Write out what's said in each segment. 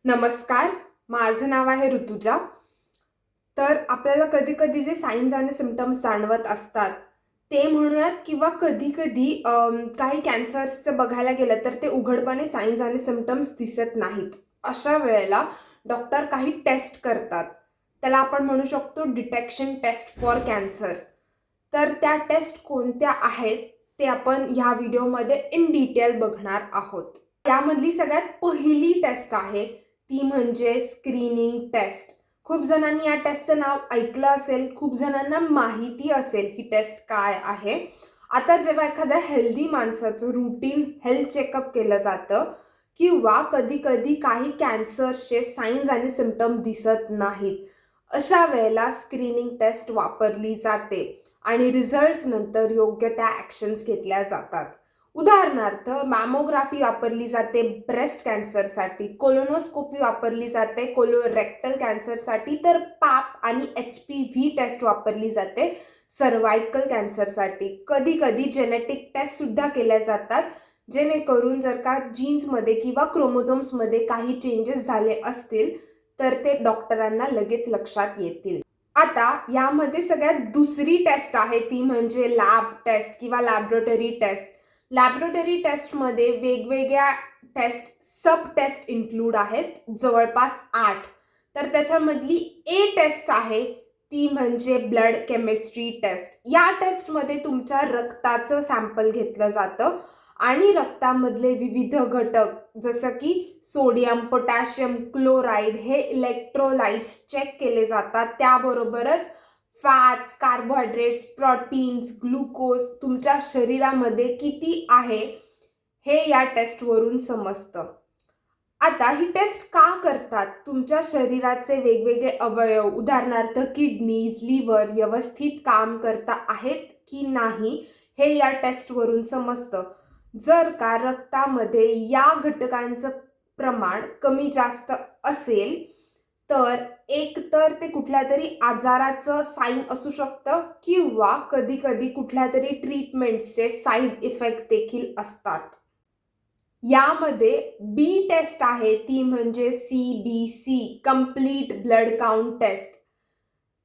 नमस्कार, माझं नाव आहे ऋतुजा. तर आपल्याला कधी-कधी जे साइन्स आणि सिम्प्टम्स जाणवत असतात, ते म्हणूयात किंवा कधी-कधी काही कॅन्सर्सचं बघायला गेलं तर ते उघडपणे साइन्स आणि सिम्प्टम्स दिसत नाहीत. अशा वेळेला डॉक्टर काही टेस्ट करतात. त्याला आपण म्हणू शकतो डिटेक्शन टेस्ट फॉर कॅन्सर. तर त्या टेस्ट कोणत्या आहेत, ते आपण ह्या व्हिडिओमध्ये इन डिटेल बघणार आहोत. त्यामधली सगळ्यात पहिली टेस्ट आहे, ती म्हणजे स्क्रीनिंग टेस्ट. खूप जणांनी या टेस्टचं नाव ऐकलं असेल, खूप जणांना माहिती असेल ही टेस्ट काय आहे. आता जेव्हा एखाद्या हेल्दी माणसाचं रूटीन हेल्थ चेकअप केलं जातं किंवा कधी-कधी काही कॅन्सरचे साइन्स आणि सिम्प्टम दिसत नाहीत, अशा वेळेला स्क्रीनिंग टेस्ट वापरली जाते आणि रिझल्ट्स नंतर योग्य त्या ॲक्शन्स घेतल्या जातात. उदाहरणार्थ मॅमोग्राफी वापरली जाते ब्रेस्ट कॅन्सरसाठी, कोलोनोस्कोपी वापरली जाते कोलोरेक्टल कॅन्सरसाठी, तर पॅप आणि HPV टेस्ट वापरली जाते सर्वायकल कॅन्सरसाठी. कधी कधी जेनेटिक टेस्ट सुद्धा केल्या जातात, जेणेकरून जर का जीन्समध्ये किंवा क्रोमोझोम्समध्ये काही चेंजेस झाले असतील तर ते डॉक्टरांना लगेच लक्षात येतील. आता यामध्ये सगळ्यात दुसरी टेस्ट आहे, ती म्हणजे लॅब टेस्ट किंवा लॅबोरेटरी टेस्ट. लॅबोरेटरी टेस्टमध्ये वेगवेगळ्या टेस्ट सब टेस्ट इन्क्लूड आहेत, जवळपास 8. तर त्याच्यामधली ए टेस्ट आहे, ती म्हणजे ब्लड केमिस्ट्री टेस्ट. या टेस्टमध्ये तुमच्या रक्ताचं सॅम्पल घेतलं जातं आणि रक्तामधले विविध घटक जसं की सोडियम, पोटॅशियम, क्लोराईड हे इलेक्ट्रोलाइट्स चेक केले जातात. त्याबरोबरच फॅट्स, कार्बोहायड्रेट्स, प्रोटीन्स, ग्लुकोज तुमच्या शरीरामध्ये किती आहे हे या टेस्टवरून समजतं. आता ही टेस्ट का करतात? तुमच्या शरीराचे वेगवेगळे अवयव, उदाहरणार्थ किडनीज, लिव्हर व्यवस्थित काम करता आहेत की नाही हे या टेस्टवरून समजतं. जर का रक्तामध्ये या घटकांचं प्रमाण कमी जास्त असेल तर एकतर ते कुठल्या तरी आजाराचं साईन असू शकतं किंवा कधी कधी कुठल्या तरी ट्रीटमेंटचे साईड इफेक्ट्स देखील असतात. यामध्ये बी टेस्ट आहे, ती म्हणजे CBC complete blood count test.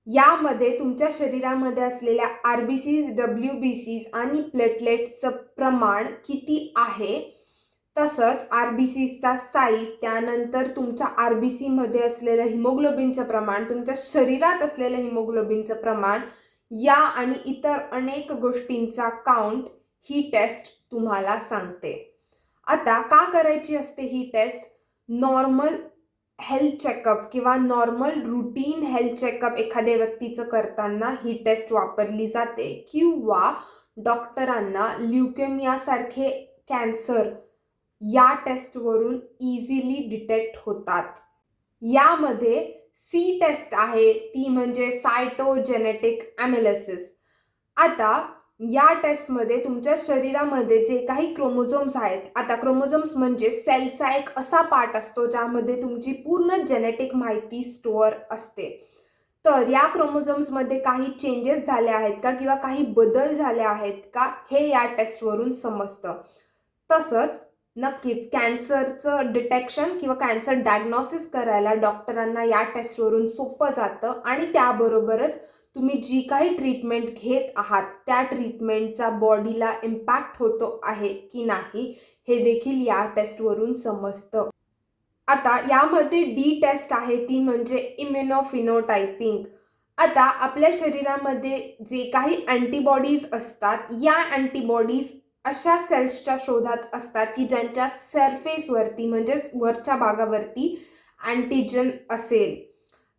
यामध्ये तुमच्या शरीरामध्ये असलेल्या RBCs, WBCs आणि प्लेटलेट्सचं प्रमाण किती आहे, तसंच RBCsचा साईज, त्यानंतर तुमच्या RBCमध्ये असलेलं हिमोग्लोबिनचं प्रमाण, तुमच्या शरीरात असलेलं हिमोग्लोबिनचं प्रमाण, या आणि इतर अनेक गोष्टींचा काउंट ही टेस्ट तुम्हाला सांगते. आता का करायची असते ही टेस्ट? नॉर्मल हेल्थ चेकअप किंवा नॉर्मल रूटीन हेल्थ चेकअप एखाद्या व्यक्तीचं करताना ही टेस्ट वापरली जाते किंवा डॉक्टरांना ल्युकेमियासारखे कॅन्सर या टेस्टवरून इझिली डिटेक्ट होतात. यामध्ये सी टेस्ट आहे, ती म्हणजे सायटोजेनेटिक ॲनालिसिस. आता या टेस्टमध्ये तुमच्या शरीरामध्ये जे काही क्रोमोझोम्स आहेत, आता क्रोमोझोम्स म्हणजे सेलचा एक असा पार्ट असतो ज्यामध्ये तुमची पूर्ण जेनेटिक माहिती स्टोअर असते. तर या क्रोमोझोम्समध्ये काही चेंजेस झाले आहेत का किंवा काही बदल झाले आहेत का हे या टेस्टवरून समजतं. तसंच नक्कीच कॅन्सरचं डिटेक्शन किंवा कॅन्सर डायग्नोसिस करायला डॉक्टरांना या टेस्टवरून सोपं जातं आणि त्याबरोबरच तुम्ही जी काही ट्रीटमेंट घेत आहात त्या ट्रीटमेंटचा बॉडीला इम्पॅक्ट होतो आहे की नाही हे देखील या टेस्टवरून समजतं. आता यामध्ये डी टेस्ट आहे, ती म्हणजे इम्युनोफिनोटायपिंग. आता आपल्या शरीरामध्ये जे काही अँटीबॉडीज असतात, या अँटीबॉडीज अशा सेल्सच्या शोधात असतात की ज्यांच्या सरफेसवरती म्हणजेच वरच्या भागावरती अँटीजन असेल.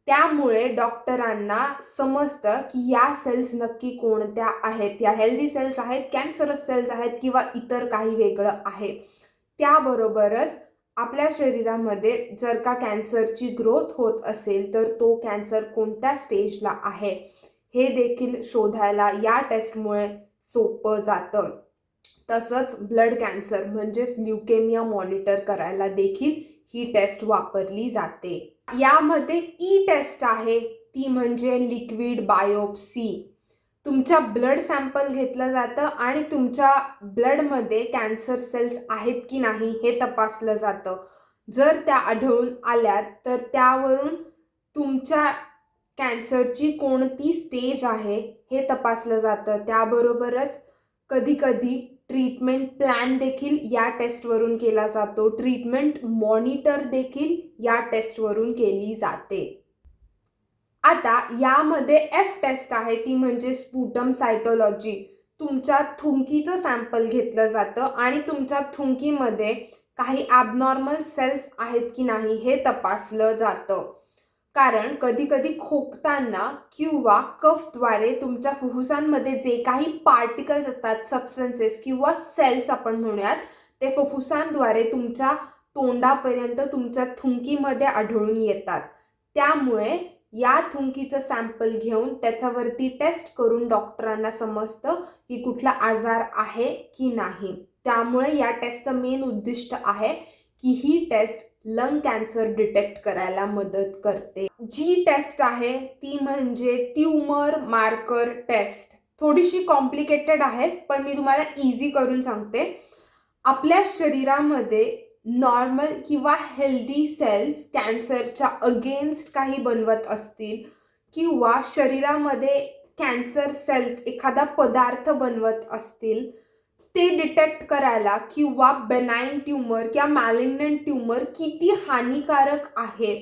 त्यामुळे डॉक्टरांना समजतं की या सेल्स नक्की कोणत्या आहेत, या हेल्दी सेल्स आहेत, कॅन्सरस सेल्स आहेत किंवा इतर काही वेगळं आहे. त्याबरोबरच आपल्या शरीरामध्ये जर का कॅन्सरची ग्रोथ होत असेल तर तो कॅन्सर कोणत्या स्टेजला आहे हे देखील शोधायला या टेस्टमुळे सोपं जातं. तसंच ब्लड कॅन्सर म्हणजेच ल्युकेमिया मॉनिटर करायला देखील ही टेस्ट वापरली जाते. यामध्ये ई टेस्ट आहे, ती म्हणजे लिक्विड बायोप्सी. तुमचा ब्लड सॅम्पल घेतलं जातं आणि तुमच्या ब्लडमध्ये कॅन्सर सेल्स आहेत की नाही हे तपासलं जातं. जर त्या आढळून आल्या तर त्यावरून तुमच्या कॅन्सरची कोणती स्टेज आहे हे तपासलं जातं. त्याबरोबरच कधीकधी ट्रीटमेंट प्लॅन देखील या टेस्टवरून केला जातो. ट्रीटमेंट मॉनिटर देखील या टेस्टवरून केली जाते. आता यामध्ये एफ टेस्ट आहे, ती म्हणजे स्पुटम सायटोलॉजी. तुमच्या थुंकीचं सॅम्पल घेतलं जातं आणि तुमच्या थुंकीमध्ये काही ॲबनॉर्मल सेल्स आहेत की नाही हे तपासलं जातं. कारण कधीकधी खोकताना किंवा कफद्वारे तुमच्या फुफ्फुसांमध्ये जे काही पार्टिकल्स असतात, सबस्टन्सेस किंवा सेल्स आपण म्हणूयात, ते फुफ्फुसांद्वारे तुमच्या तोंडापर्यंत तुमच्या थुंकीमध्ये आढळून येतात. त्यामुळे या थुंकीचं सॅम्पल घेऊन त्याच्यावरती टेस्ट करून डॉक्टरांना समजतं की कुठला आजार आहे की नाही. त्यामुळे या टेस्टचं मेन उद्दिष्ट आहे की ही टेस्ट लंग कॅन्सर डिटेक्ट करायला मदत करते. जी टेस्ट आहे ती म्हणजे ट्यूमर मार्कर टेस्ट. थोडीशी कॉम्प्लिकेटेड आहे, पण मी तुम्हाला इझी करून सांगते. आपल्या शरीरामध्ये नॉर्मल किंवा हेल्दी सेल्स कॅन्सरच्या अगेन्स्ट काही बनवत असतील किंवा शरीरामध्ये कॅन्सर सेल्स एखादा पदार्थ बनवत असतील, ते डिटेक्ट करायला किंवा बेनाईन ट्यूमर किंवा मॅलिग्नंट ट्यूमर किती हानिकारक आहे,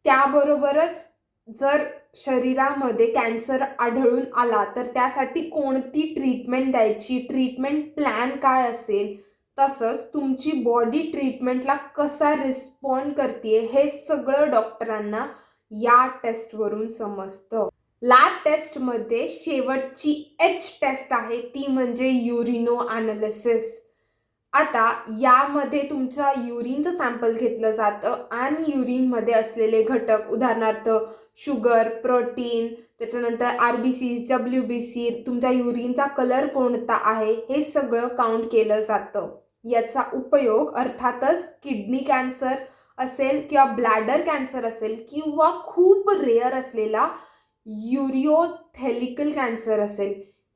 त्याबरोबरच जर शरीरामध्ये कॅन्सर आढळून आला तर त्यासाठी कोणती ट्रीटमेंट द्यायची, ट्रीटमेंट प्लॅन काय असेल, तसंच तुमची बॉडी ट्रीटमेंटला कसा रिस्पॉन्ड करते हे सगळं डॉक्टरांना या टेस्टवरून समजतं. लॅब टेस्टमध्ये शेवटची एच टेस्ट आहे, ती म्हणजे युरिनो ॲनालिसिस. आता यामध्ये तुमच्या युरिनचं सॅम्पल घेतलं जातं आणि युरिनमध्ये असलेले घटक, उदाहरणार्थ शुगर, प्रोटीन, त्याच्यानंतर RBCs, WBC, तुमच्या युरिनचा कलर कोणता आहे हे सगळं काउंट केलं जातं. याचा उपयोग अर्थातच किडनी कॅन्सर असेल किंवा ब्लॅडर कॅन्सर असेल किंवा खूप रेअर असलेला युरिओथेलिकल कॅन्सर असेल,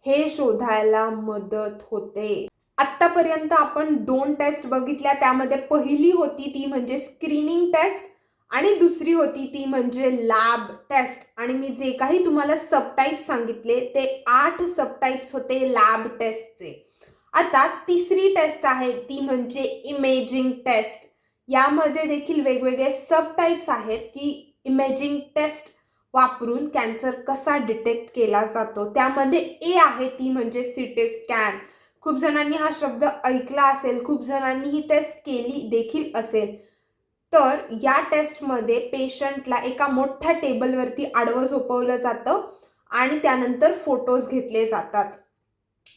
हे शोधायला मदत होते. आत्तापर्यंत आपण 2 टेस्ट बघितल्या. त्यामध्ये पहिली होती ती म्हणजे स्क्रीनिंग टेस्ट आणि दुसरी होती ती म्हणजे लॅब टेस्ट. आणि मी जे काही तुम्हाला सबटाईप्स सांगितले ते 8 सबटाईप्स होते लॅब टेस्टचे. आता तिसरी टेस्ट आहे ती म्हणजे इमेजिंग टेस्ट. यामध्ये देखील वेगवेगळे सबटाईप्स आहेत की इमेजिंग टेस्ट वापरून कॅन्सर कसा डिटेक्ट केला जातो. त्यामध्ये ए आहे ती म्हणजे CT स्कॅन. खूप जणांनी हा शब्द ऐकला असेल, खूप जणांनी ही टेस्ट केली देखील असेल. तर या टेस्टमध्ये पेशंटला एका मोठ्या टेबलवरती आडवं झोपवलं जातं आणि त्यानंतर फोटोज घेतले जातात.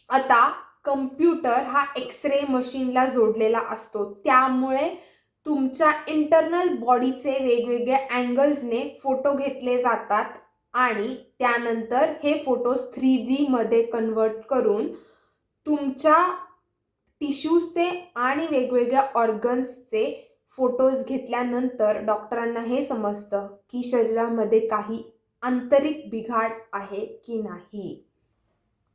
आता कम्प्युटर हा एक्सरे मशीनला जोडलेला असतो, त्यामुळे तुमच्या इंटरनल बॉडीचे वेगवेगळ्या अँगल्सने फोटो घेतले जातात आणि त्यानंतर हे फोटोज 3D मध्ये कन्वर्ट करून तुमच्या टिश्यूजचे आणि वेगवेगळ्या ऑर्गन्सचे फोटोज घेतल्यानंतर डॉक्टरांना हे समजतं की शरीरामध्ये काही आंतरिक बिघाड आहे की नाही.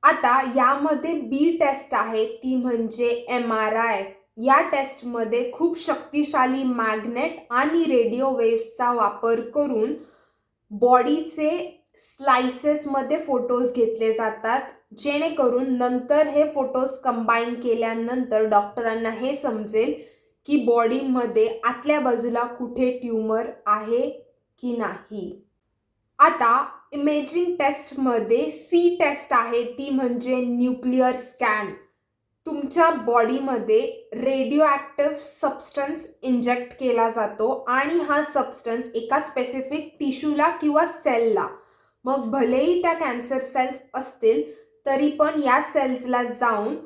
आता यामध्ये बी टेस्ट आहे ती म्हणजे MRI. या टेस्टमध्ये खूप शक्तिशाली मॅग्नेट आणि रेडिओ वेव्सचा वापर करून बॉडीचे स्लाइसेसमध्ये फोटोज घेतले जातात, जेणेकरून नंतर हे फोटोज कंबाईन केल्यानंतर डॉक्टरांना हे समजेल की बॉडीमध्ये आतल्या बाजूला कुठे ट्यूमर आहे की नाही. आता इमेजिंग टेस्टमध्ये सी टेस्ट आहे ती म्हणजे न्यूक्लिअर स्कॅन. तुमच्या बॉडीमध्ये रेडिओ ॲक्टिव्ह सबस्टन्स इंजेक्ट केला जातो आणि हा सबस्टन्स एका स्पेसिफिक टिश्यूला किंवा सेलला, मग भलेही त्या कॅन्सर सेल्स असतील तरी पण या सेल्सला जाऊन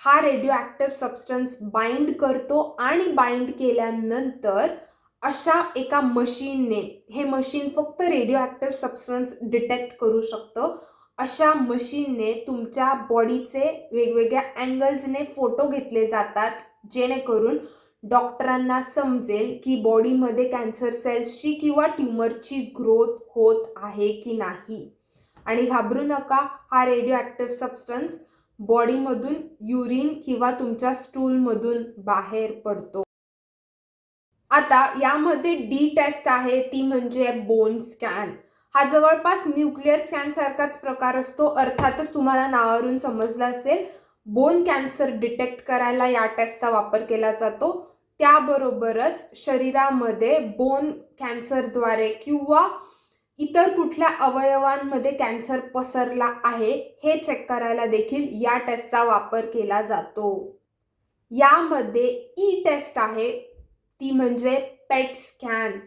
हा रेडिओ ॲक्टिव्ह सबस्टन्स बाइंड करतो आणि बाइंड केल्यानंतर अशा एका मशीनने, हे मशीन फक्त रेडिओ ॲक्टिव्ह सबस्टन्स डिटेक्ट करू शकतं, अशा मशीनने तुमच्या बॉडीचे वेगवेगळ्या अँगल्सने फोटो घेतले जातात, जेणेकरून डॉक्टरांना समजेल की बॉडीमध्ये कॅन्सर सेल्सची किंवा ट्यूमरची ग्रोथ होत आहे की नाही. आणि घाबरू नका, हा रेडिओ ॲक्टिव्ह सबस्टन्स बॉडीमधून युरिन किंवा तुमच्या स्टूलमधून बाहेर पडतो. आता यामध्ये डी टेस्ट आहे, ती म्हणजे बोन स्कॅन. हा जवळपास न्यूक्लिअर स्कॅन सारखाच प्रकार असतो. अर्थातच तुम्हाला नावावरून समजलं असेल, बोन कॅन्सर डिटेक्ट करायला या टेस्टचा वापर केला जातो. त्याबरोबरच शरीरामध्ये बोन कॅन्सरद्वारे किंवा इतर कुठल्या अवयवांमध्ये कॅन्सर पसरला आहे हे चेक करायला देखील या टेस्टचा वापर केला जातो. यामध्ये ई टेस्ट आहे, ती म्हणजे पेट स्कॅन.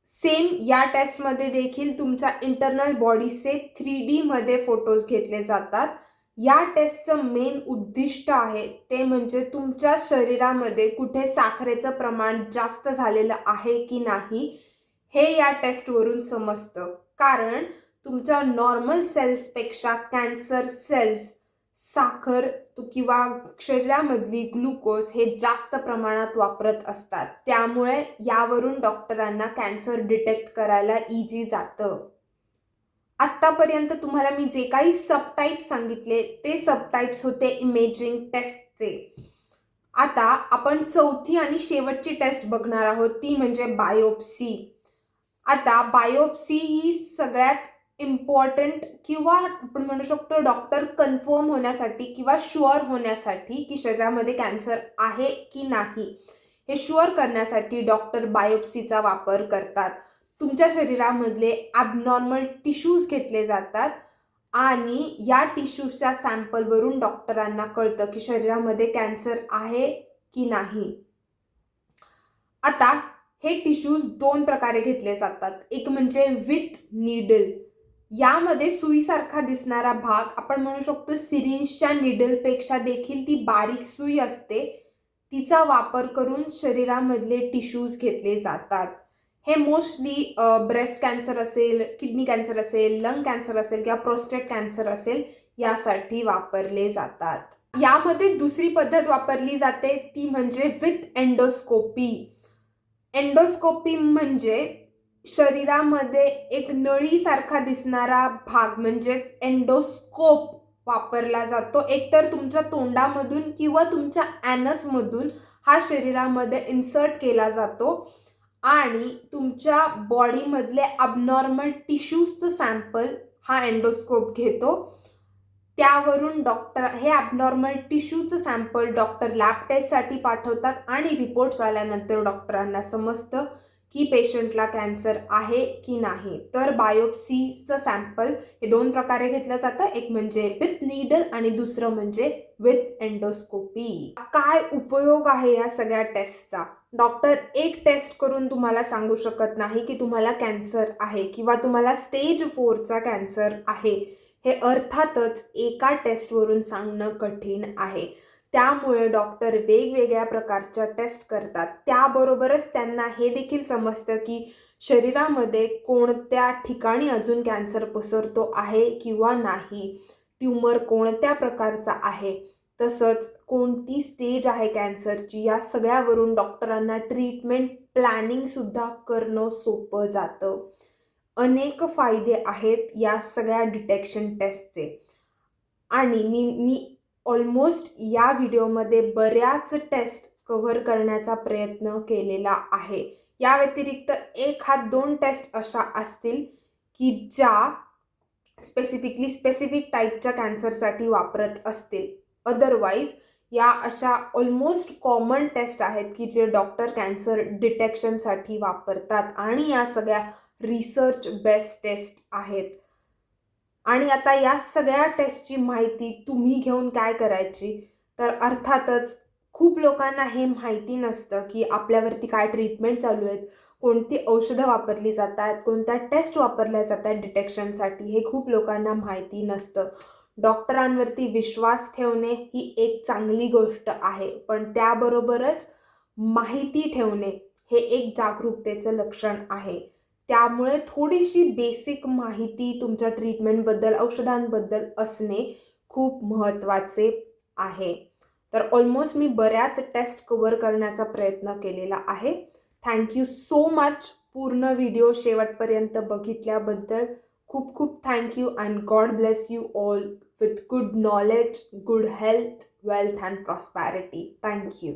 सेम या टेस्टमध्ये देखील तुमच्या इंटरनल बॉडीचे 3D मध्ये फोटोज घेतले जातात. या टेस्टचं मेन उद्दिष्ट आहे ते म्हणजे तुमच्या शरीरामध्ये कुठे साखरेचं प्रमाण जास्त झालेलं आहे की नाही हे या टेस्टवरून समजतं. कारण तुमच्या नॉर्मल सेल्सपेक्षा कॅन्सर सेल्स साखर किंवा शरीरामधली ग्लुकोज हे जास्त प्रमाणात वापरत असतात. त्यामुळे यावरून डॉक्टरांना कॅन्सर डिटेक्ट करायला इझी जातं. आत्तापर्यंत तुम्हाला मी जे काही सबटाईप्स सांगितले ते सबटाईप्स होते इमेजिंग टेस्टचे. आता आपण चौथी आणि शेवटची टेस्ट बघणार आहोत, ती म्हणजे बायोप्सी. आता बायोप्सी ही सगळ्यात इम्पॉर्टंट किंवा आपण म्हणू शकतो डॉक्टर कन्फर्म होण्यासाठी किंवा शुअर होण्यासाठी की शरीरामध्ये कॅन्सर आहे की नाही हे शुअर करण्यासाठी डॉक्टर बायोप्सीचा वापर करतात. तुमच्या शरीरामधले ॲबनॉर्मल टिश्यूज घेतले जातात आणि या टिश्यूजच्या सॅम्पलवरून डॉक्टरांना कळतं की शरीरामध्ये कॅन्सर आहे की नाही. आता हे टिश्यूज 2 प्रकारे घेतले जातात. एक म्हणजे विथ नीडल. यामध्ये सुईसारखा दिसणारा भाग आपण म्हणू शकतो सिरिंजच्या नीडलपेक्षा देखील ती बारीक सुई असते, तिचा वापर करून शरीरामधले टिश्यूज घेतले जातात. हे मोस्टली ब्रेस्ट कॅन्सर असेल, किडनी कॅन्सर असेल, लंग कॅन्सर असेल किंवा प्रोस्टेट कॅन्सर असेल यासाठी वापरले जातात. यामध्ये दुसरी पद्धत वापरली जाते ती म्हणजे विथ एंडोस्कोपी. एंडोस्कोपी म्हणजे शरीरामध्ये एक नळीसारखा दिसणारा भाग म्हणजेच एंडोस्कोप वापरला जातो. एकतर तुमच्या तोंडामधून किंवा तुमच्या ॲनसमधून हा शरीरामध्ये इन्सर्ट केला जातो आणि तुमच्या बॉडीमधले अबनॉर्मल टिश्यूजचं सॅम्पल हा एंडोस्कोप घेतो. त्यावरून डॉक्टर हे ॲबनॉर्मल टिश्यूचं सॅम्पल डॉक्टर लॅब टेस्टसाठी पाठवतात आणि रिपोर्ट्स आल्यानंतर डॉक्टरांना समजतं की पेशंटला कॅन्सर आहे की नाही. तर बायोप्सीचं सॅम्पल हे 2 प्रकारे घेतलं जातं, एक म्हणजे विथ नीडल आणि दुसरं म्हणजे विथ एंडोस्कोपी. काय उपयोग आहे या सगळ्या टेस्टचा? डॉक्टर एक टेस्ट करून तुम्हाला सांगू शकत नाही की तुम्हाला कॅन्सर आहे किंवा तुम्हाला स्टेज 4चा कॅन्सर आहे. हे अर्थातच एका टेस्टवरून सांगणं कठीण आहे. त्यामुळे डॉक्टर वेगवेगळ्या प्रकारच्या टेस्ट करतात. त्याबरोबरच त्यांना हे देखील समजतं की शरीरामध्ये कोणत्या ठिकाणी अजून कॅन्सर पसरतो आहे किंवा नाही, ट्यूमर कोणत्या प्रकारचा आहे, तसंच कोणती स्टेज आहे कॅन्सरची. या सगळ्यावरून डॉक्टरांना ट्रीटमेंट प्लॅनिंगसुद्धा करणं सोपं जातं. अनेक फायदे आहेत या सगळ्या डिटेक्शन टेस्टचे आणि मी ऑलमोस्ट या व्हिडिओमध्ये बऱ्याच टेस्ट कव्हर करण्याचा प्रयत्न केलेला आहे. या व्यतिरिक्त 1-2 टेस्ट अशा असतील की ज्या स्पेसिफिक टाईपच्या कॅन्सरसाठी वापरत असतील. अदरवाईज या अशा ऑलमोस्ट कॉमन टेस्ट आहेत की जे डॉक्टर कॅन्सर डिटेक्शनसाठी वापरतात आणि या सगळ्या रिसर्च बेस्ड टेस्ट आहेत. आणि आता या सगळ्या टेस्टची माहिती तुम्ही घेऊन काय करायची? तर अर्थातच खूप लोकांना हे माहिती नसतं की आपल्यावरती काय ट्रीटमेंट चालू आहेत, कोणती औषधं वापरली जातात, कोणत्या टेस्ट वापरल्या जातात डिटेक्शनसाठी, हे खूप लोकांना माहिती नसतं. डॉक्टरांवरती विश्वास ठेवणे ही एक चांगली गोष्ट आहे, पण त्याबरोबरच माहिती ठेवणे हे एक जागरूकतेचं लक्षण आहे. त्यामुळे थोडीशी बेसिक माहिती तुमच्या ट्रीटमेंटबद्दल, औषधांबद्दल असणे खूप महत्त्वाचे आहे. तर ऑलमोस्ट मी बऱ्याच टेस्ट कव्हर करण्याचा प्रयत्न केलेला आहे. थँक्यू सो मच पूर्ण व्हिडिओ शेवटपर्यंत बघितल्याबद्दल. खूप खूप thank you and God bless you all with good knowledge, good health, wealth and prosperity. Thank you.